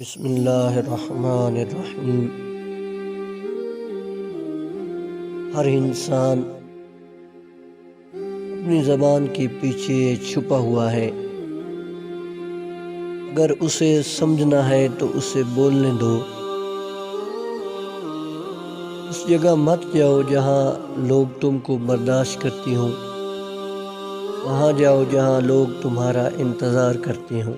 بسم اللہ الرحمن الرحیم۔ ہر انسان اپنی زبان کے پیچھے چھپا ہوا ہے۔ اگر اسے سمجھنا ہے تو اسے بولنے دو۔ اس جگہ مت جاؤ جہاں لوگ تم کو برداشت کرتی ہوں، وہاں جاؤ جہاں لوگ تمہارا انتظار کرتے ہوں۔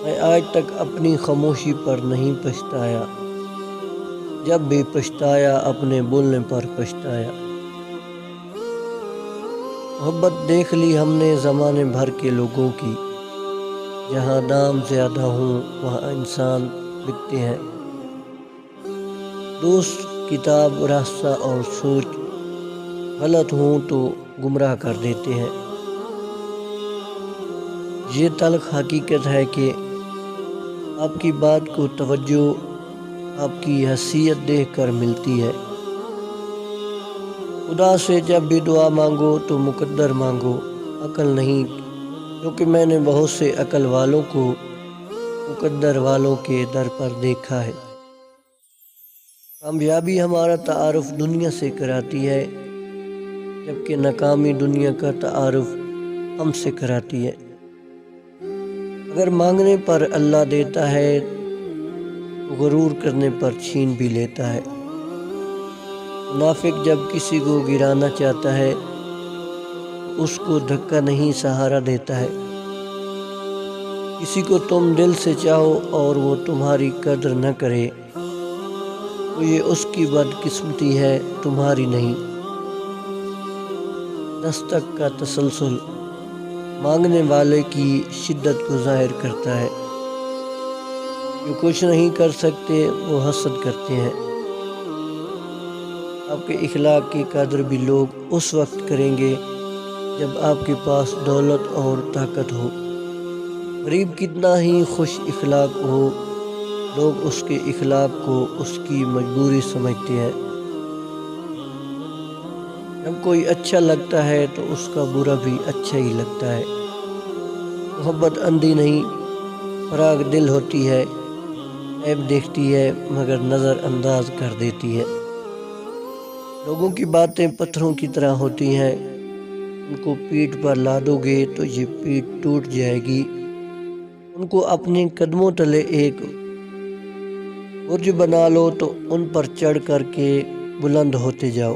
میں آج تک اپنی خاموشی پر نہیں پچھتایا، جب بھی پچھتایا اپنے بولنے پر پچھتایا۔ محبت دیکھ لی ہم نے زمانے بھر کے لوگوں کی، جہاں دام زیادہ ہوں وہاں انسان بکتے ہیں۔ دوست، کتاب، راستہ اور سوچ غلط ہوں تو گمراہ کر دیتے ہیں۔ یہ تلخ حقیقت ہے کہ آپ کی بات کو توجہ آپ کی حیثیت دیکھ کر ملتی ہے۔ خدا سے جب بھی دعا مانگو تو مقدر مانگو، عقل نہیں، کیونکہ میں نے بہت سے عقل والوں کو مقدر والوں کے در پر دیکھا ہے۔ کامیابی ہمارا تعارف دنیا سے کراتی ہے، جبکہ ناکامی دنیا کا تعارف ہم سے کراتی ہے۔ اگر مانگنے پر اللہ دیتا ہے تو غرور کرنے پر چھین بھی لیتا ہے۔ منافق جب کسی کو گرانا چاہتا ہے تو اس کو دھکا نہیں سہارا دیتا ہے۔ کسی کو تم دل سے چاہو اور وہ تمہاری قدر نہ کرے تو یہ اس کی بدقسمتی ہے، تمہاری نہیں۔ دستک کا تسلسل مانگنے والے کی شدت کو ظاہر کرتا ہے۔ جو کچھ نہیں کر سکتے وہ حسد کرتے ہیں۔ آپ کے اخلاق کی قدر بھی لوگ اس وقت کریں گے جب آپ کے پاس دولت اور طاقت ہو۔ غریب کتنا ہی خوش اخلاق ہو، لوگ اس کے اخلاق کو اس کی مجبوری سمجھتے ہیں۔ جب کوئی اچھا لگتا ہے تو اس کا برا بھی اچھا ہی لگتا ہے۔ محبت اندھی نہیں، فراغ دل ہوتی ہے، عیب دیکھتی ہے مگر نظر انداز کر دیتی ہے۔ لوگوں کی باتیں پتھروں کی طرح ہوتی ہیں، ان کو پیٹھ پر لادو گے تو یہ پیٹھ ٹوٹ جائے گی۔ ان کو اپنے قدموں تلے ایک برج بنا لو تو ان پر چڑھ کر کے بلند ہوتے جاؤ۔